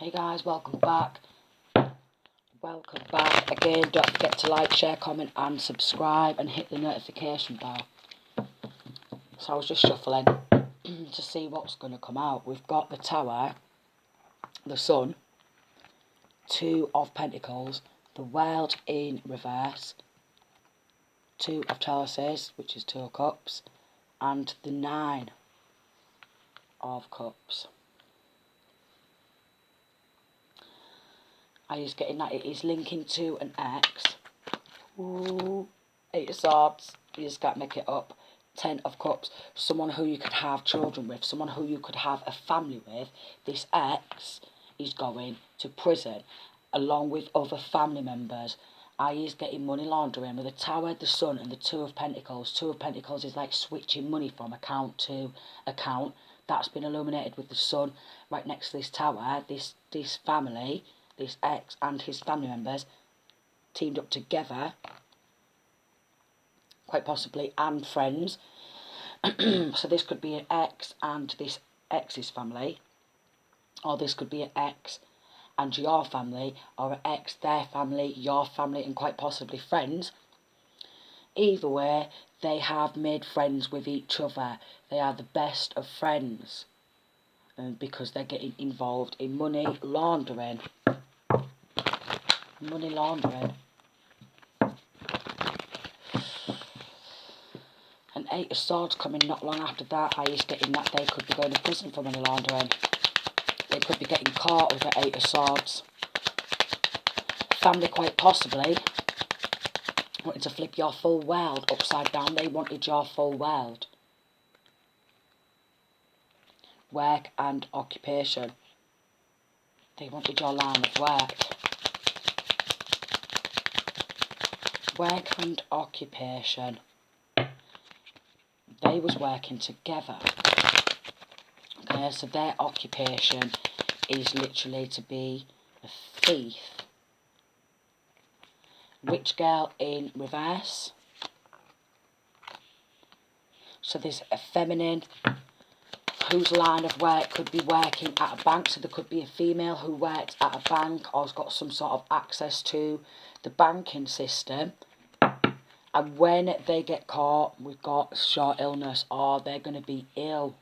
Hey guys, welcome back. Welcome back again. Don't forget to like, share, comment and subscribe and hit the notification bell. So I was just shuffling to see what's going to come out. We've got the Tower, the Sun, Two of Pentacles, the World in reverse, Two of Chalices, which is Two of Cups, and the Nine of Cups. I was getting that it is linking to an ex. Ooh, Eight of Swords. You just can't make it up. Ten of Cups. Someone who you could have children with. Someone who you could have a family with. This ex is going to prison along with other family members. I is getting money laundering with the Tower, the Sun and the Two of Pentacles. Two of Pentacles is like switching money from account to account. That's been illuminated with the Sun right next to this Tower. This family, this ex and his family members teamed up together, quite possibly, and friends. So this could be an ex and this ex's family, or this could be an ex and your family, or an ex, their family, your family, and quite possibly friends. Either way, they have made friends with each other. They are the best of friends, because they're getting involved in money laundering. Money laundering. An Eight of Swords coming not long after that. I is getting that they could be going to prison for money laundering. They could be getting caught with the Eight of Swords. Family quite possibly wanted to flip your full world upside down. They wanted your full world. Work and occupation. They wanted your line of work. Work and occupation. They was working together. Okay, so their occupation is literally to be a thief. Rich girl in reverse. So there's a feminine whose line of work could be working at a bank. So there could be a female who works at a bank or has got some sort of access to the banking system. And when they get caught, we've got short illness, or they're going to be ill.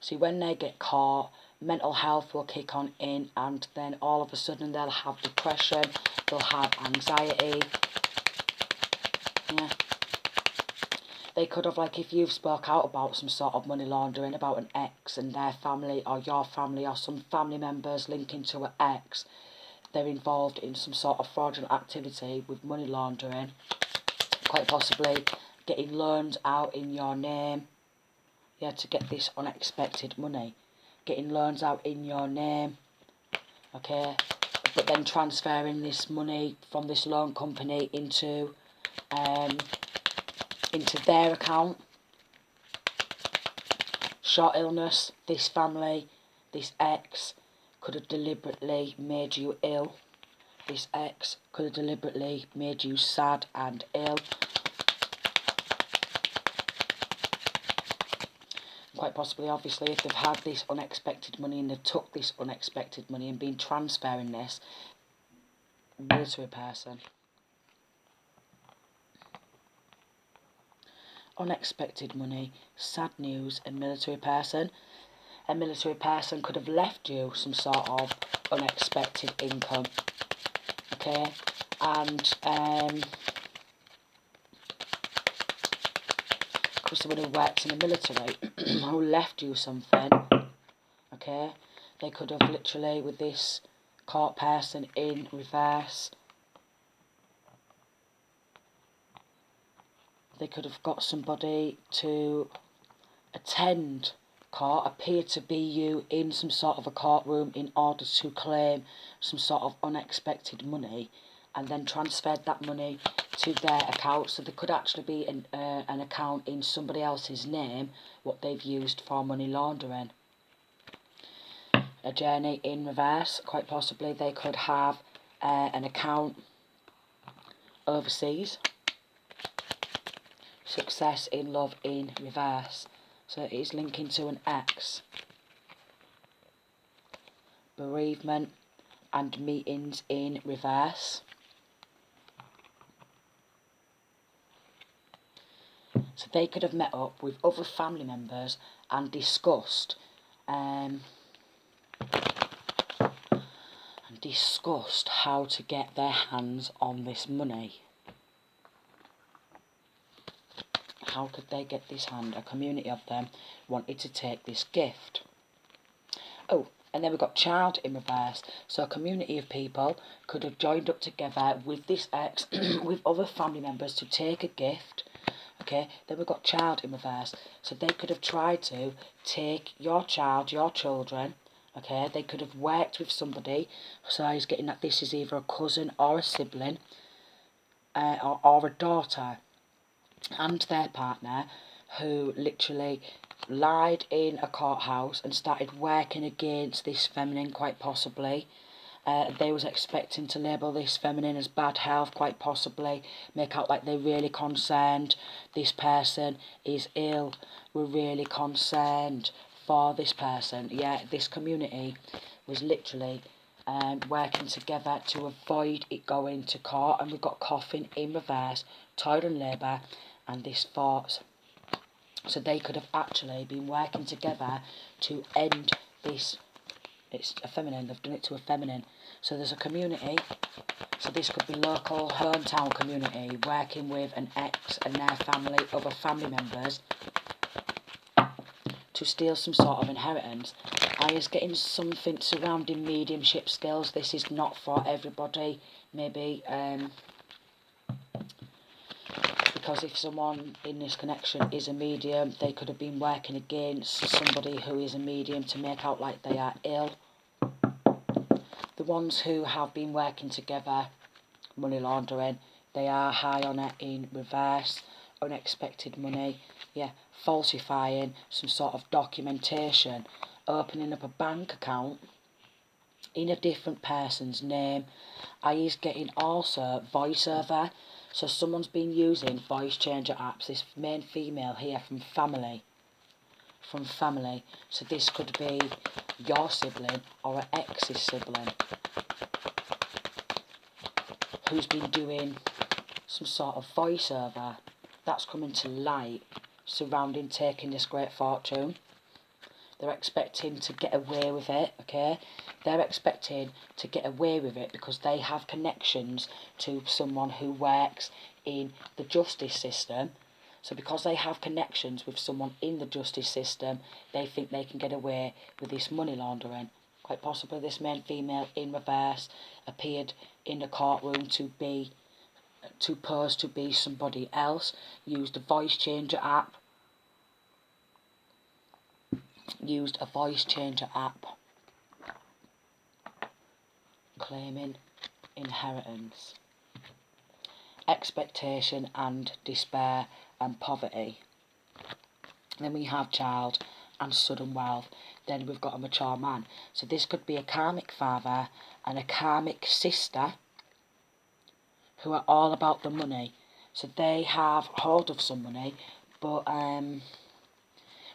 See, when they get caught, mental health will kick on in, and then all of a sudden they'll have depression, they'll have anxiety. Yeah. They could have, like, if you've spoke out about some sort of money laundering, about an ex and their family, or your family, or some family members linking to an ex, they're involved in some sort of fraudulent activity with money laundering. Quite possibly getting loans out in your name, yeah, to get this unexpected money. Getting loans out in your name, okay, but then transferring this money from this loan company into their account. Short illness. This family, this ex, could have deliberately made you ill. This ex could have deliberately made you sad and ill. Quite possibly, obviously, if they've had this unexpected money and they've took this unexpected money and been transferring this, military person. Unexpected money, sad news, and military person. A military person could have left you some sort of unexpected income. Okay, and someone who works in the military who left you something. Okay, they could have literally, with this court person in reverse, they could have got somebody to attend court, appear to be you in some sort of a courtroom in order to claim some sort of unexpected money, and then transferred that money to their account. So there could actually be an account in somebody else's name, what they've used for money laundering. A journey in reverse. Quite possibly they could have an account overseas. Success in love in reverse. So it is linking to an ex. bereavement and meetings in reverse. So they could have met up with other family members and discussed how to get their hands on this money. How could they get this hand? A community of them wanted to take this gift. Oh, and then we've got child in reverse. So a community of people could have joined up together with this ex, with other family members to take a gift. Okay, then we've got child in reverse. So they could have tried to take your child, your children. Okay, they could have worked with somebody. So I was getting that this is either a cousin or a sibling, or a daughter and their partner, who literally lied in a courthouse and started working against this feminine, quite possibly. They was expecting to label this feminine as bad health, quite possibly, make out like they're really concerned this person is ill, we're really concerned for this person. Yeah, this community was literally working together to avoid it going to court. And we've got coffin in reverse, toil and labour, and this thoughts. So they could have actually been working together to end this. It's a feminine, they've done it to a feminine. So there's a community, so this could be local, hometown community, working with an ex and their family, other family members, to steal some sort of inheritance. I is getting something surrounding mediumship skills. This is not for everybody, maybe, because if someone in this connection is a medium, they could have been working against somebody who is a medium to make out like they are ill. The ones who have been working together, money laundering, they are high on it in reverse, unexpected money, yeah, falsifying some sort of documentation, opening up a bank account in a different person's name. I is getting also voiceover. So someone's been using voice changer apps, this main female here from family. So this could be your sibling or an ex's sibling who's been doing some sort of voiceover. That's coming to light surrounding taking this great fortune. They're expecting to get away with it, okay? They're expecting to get away with it because they have connections to someone who works in the justice system. So because they have connections with someone in the justice system, they think they can get away with this money laundering. Quite possibly this main female in reverse appeared in the courtroom to pose to be somebody else, used a voice changer app, claiming inheritance, expectation and despair and poverty. Then we have child and sudden wealth. Then we've got a mature man. So this could be a karmic father and a karmic sister who are all about the money. So they have hold of some money, but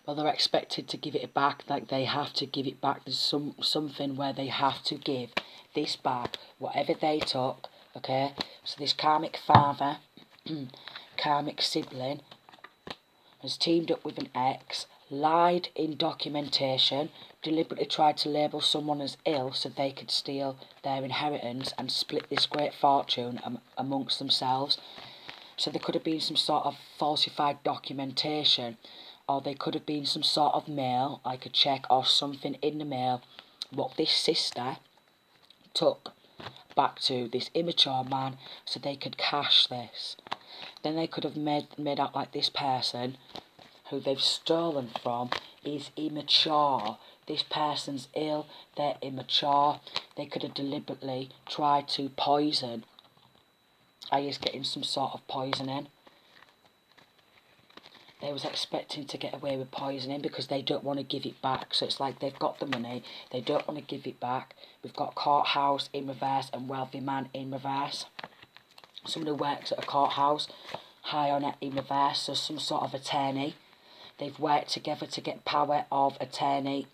they're expected to give it back, like they have to give it back. There's something where they have to give this back, whatever they took, okay? So this karmic father, karmic sibling, has teamed up with an ex, lied in documentation, deliberately tried to label someone as ill so they could steal their inheritance and split this great fortune amongst themselves. So there could have been some sort of falsified documentation, or there could have been some sort of mail, like a cheque or something in the mail, what this sister took back to this immature man so they could cash this. Then they could have made out like this person who they've stolen from is immature. This person's ill, they're immature. They could have deliberately tried to poison. I is getting some sort of poisoning. They was expecting to get away with poisoning because they don't want to give it back. So it's like they've got the money, they don't want to give it back. We've got courthouse in reverse and wealthy man in reverse. Someone who works at a courthouse, high on it in reverse, so some sort of attorney. They've worked together to get power of attorney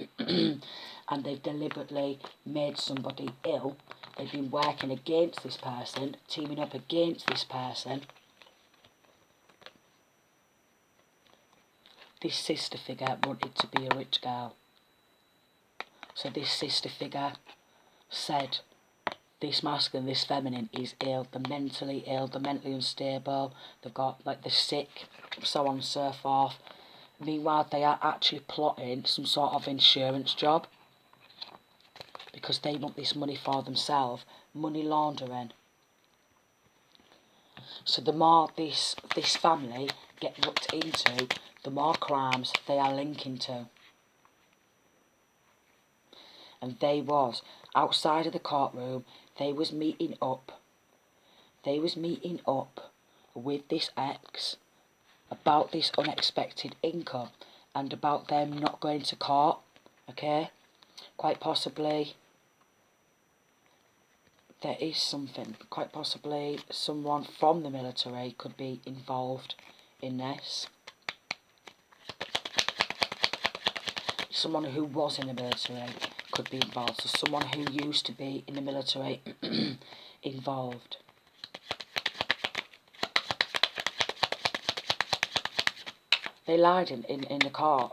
and they've deliberately made somebody ill. They've been working against this person, teaming up against this person. This sister figure wanted to be a rich girl. So this sister figure said, this masculine, this feminine is ill, they're mentally ill, they're mentally unstable, they've got, like, they're sick, so on and so forth. Meanwhile, they are actually plotting some sort of insurance job because they want this money for themselves, money laundering. So the more this family get looked into, the more crimes they are linking to. And they was, outside of the courtroom, they was meeting up with this ex about this unexpected income and about them not going to court, okay? Quite possibly, there is something, quite possibly someone from the military could be involved in this. Someone who was in the military could be involved. So someone who used to be in the military involved. They lied in the court.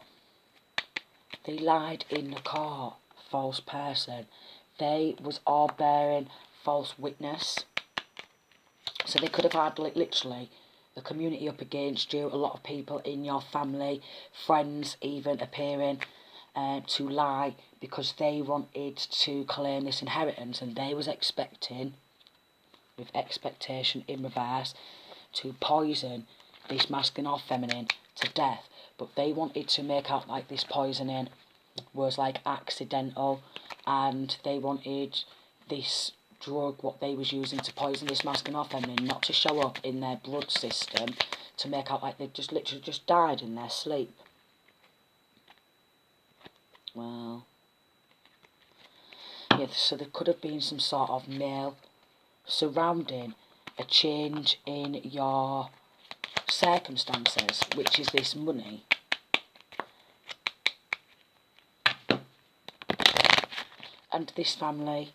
They lied in the court. False person. They was all bearing false witness. So they could have had, like, literally the community up against you, a lot of people in your family, friends even appearing to lie because they wanted to claim this inheritance, and they was expecting, with expectation in reverse, to poison this masculine or feminine to death. But they wanted to make out like this poisoning was like accidental, and they wanted this drug, what they was using to poison this masculine or feminine, not to show up in their blood system, to make out like they just literally just died in their sleep. Well, yeah, so there could have been some sort of male surrounding a change in your circumstances, which is this money. And this family,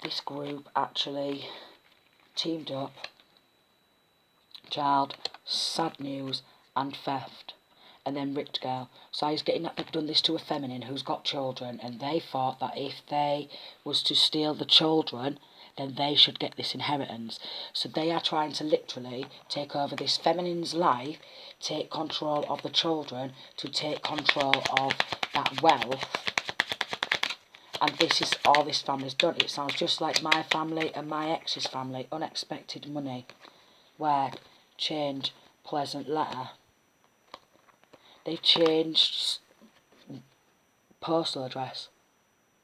this group actually teamed up. Child, sad news, and theft. And then rich girl. So I was getting that they've done this to a feminine who's got children, and they thought that if they was to steal the children, then they should get this inheritance. So they are trying to literally take over this feminine's life, take control of the children, to take control of that wealth. And this is all this family's done. It sounds just like my family and my ex's family. Unexpected money. Work, change, pleasant letter. They've changed postal address.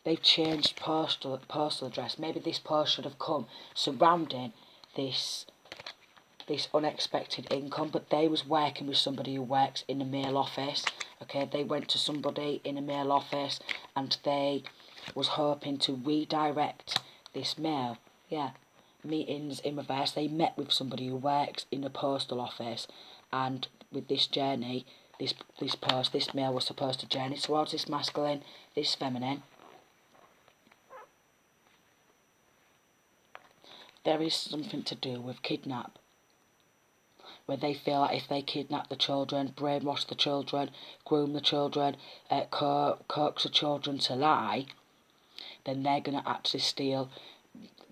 They've changed postal address. Maybe this post should have come surrounding this unexpected income, but they was working with somebody who works in the mail office. Okay, they went to somebody in a mail office and they was hoping to redirect this mail. Yeah, meetings in reverse. They met with somebody who works in the postal office, and with this journey, this mail was supposed to journey towards this masculine, this feminine. There is something to do with kidnap, where they feel like if they kidnap the children, brainwash the children, groom the children, coax the children to lie, then they're going to actually steal.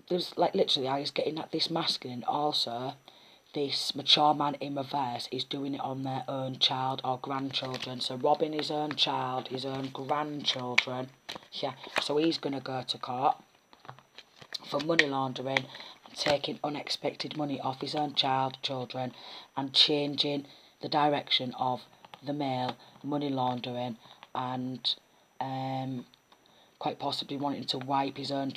There's, like, literally, I was getting at this masculine also. This mature man in reverse is doing it on their own child or grandchildren. So robbing his own child, his own grandchildren. Yeah, so he's going to go to court for money laundering, taking unexpected money off his own children, and changing the direction of the male money laundering, and quite possibly wanting to wipe his own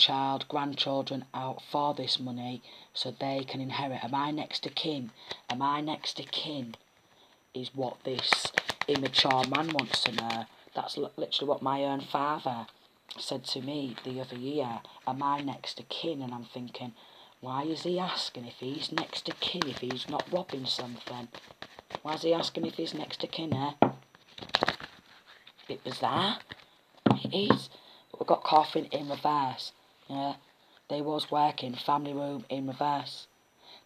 grandchildren out for this money so they can inherit. Am I next of kin? Am I next of kin? Is what this immature man wants to know. That's literally what my own father said to me the other year. Am I next of kin? And I'm thinking, why is he asking if he's next of kin if he's not robbing something? Why is he asking if he's next of kin, eh? Bit bizarre. It is. But we've got coffin in reverse. Yeah. They was working, family room in reverse.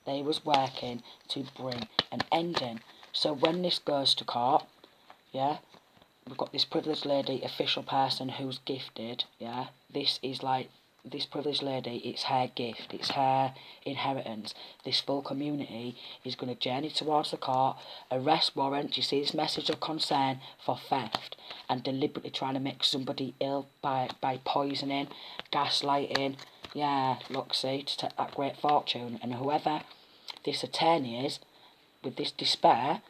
They was working to bring an ending. So when this goes to court, yeah, we've got this privileged lady, official person who's gifted, yeah. This privileged lady, it's her gift, it's her inheritance. This full community is going to journey towards the court, arrest warrant, you see this message of concern for theft, and deliberately trying to make somebody ill by poisoning, gaslighting, yeah, look, see, to take that great fortune. And whoever this attorney is, with this despair,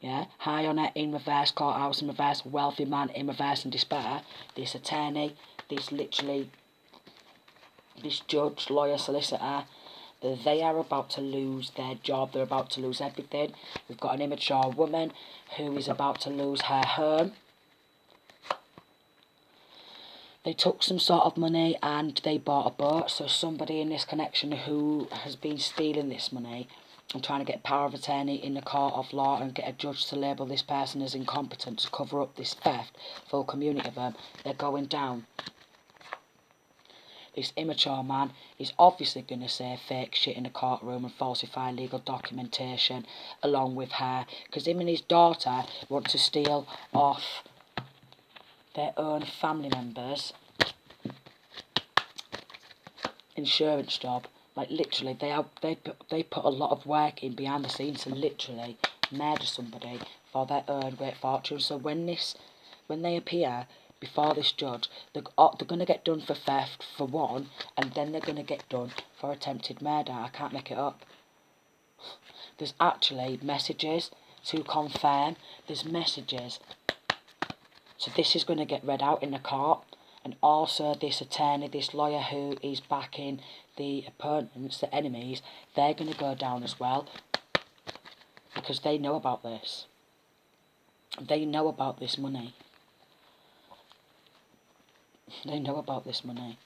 yeah, high honour in reverse, courthouse in reverse, wealthy man in reverse and despair, this attorney, this judge, lawyer, solicitor, they are about to lose their job, they're about to lose everything. We've got an immature woman who is about to lose her home. They took some sort of money and they bought a boat, so somebody in this connection who has been stealing this money and trying to get power of attorney in the court of law and get a judge to label this person as incompetent to cover up this theft, full community of them, they're going down. This immature man is obviously going to say fake shit in the courtroom and falsify legal documentation along with her, because him and his daughter want to steal off their own family members' insurance job. Like literally, they put a lot of work in behind the scenes to literally murder somebody for their own great fortune. So when they appear before this judge, they're going to get done for theft for one, and then they're going to get done for attempted murder. I can't make it up. There's actually messages to confirm. There's messages. So this is going to get read out in the court. And also this attorney, this lawyer who is backing the opponents, the enemies, they're going to go down as well. Because they know about this. They know about this money. They know about this money.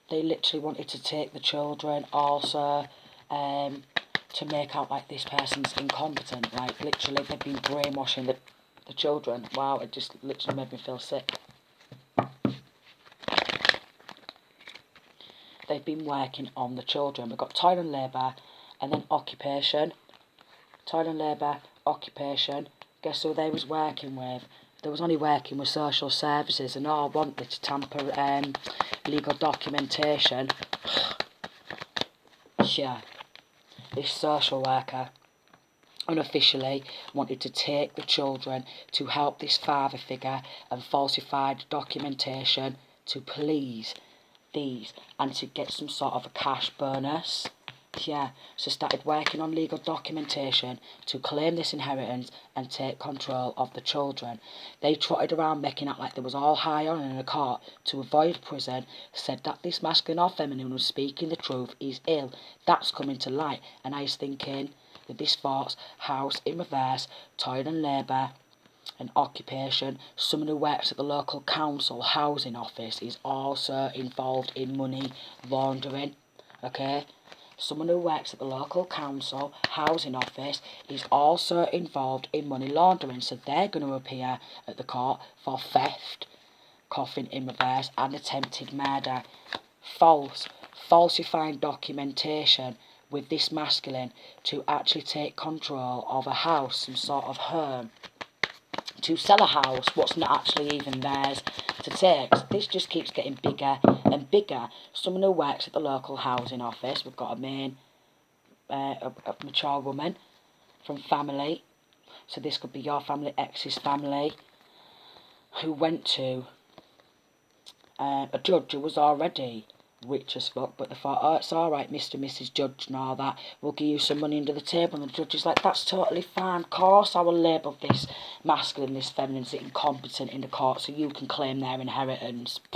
They literally wanted to take the children also, to make out like this person's incompetent. Like literally they've been brainwashing the children. Wow, it just literally made me feel sick. They've been working on the children. We've got toil and labour and then occupation. Toil and labour, occupation. Guess who they was working with? They was only working with social services and all wanted to tamper legal documentation. Yeah. This social worker unofficially wanted to take the children to help this father figure and falsified documentation to please these and to get some sort of a cash bonus. Yeah, so started working on legal documentation to claim this inheritance and take control of the children. They trotted around making out like they was all high on in a court to avoid prison, said that this masculine or feminine was speaking the truth is ill. That's coming to light, and I was thinking that this force, house in reverse, toil and labour and occupation, someone who works at the local council housing office is also involved in money laundering, okay? Someone who works at the local council housing office is also involved in money laundering, so they're going to appear at the court for theft, coffin in reverse, and attempted murder. Falsifying documentation with this masculine to actually take control of a house, some sort of home, to sell a house, what's not actually even theirs to take. So this just keeps getting bigger and bigger. Someone who works at the local housing office, we've got a mature woman from family, so this could be your family, ex's family, who went to a judge who was already rich as fuck, but they thought, oh, it's alright, Mr. and Mrs. Judge and all that, we'll give you some money under the table. And the judge is like, that's totally fine, of course I will label this masculine, this feminine, as incompetent in the court so you can claim their inheritance.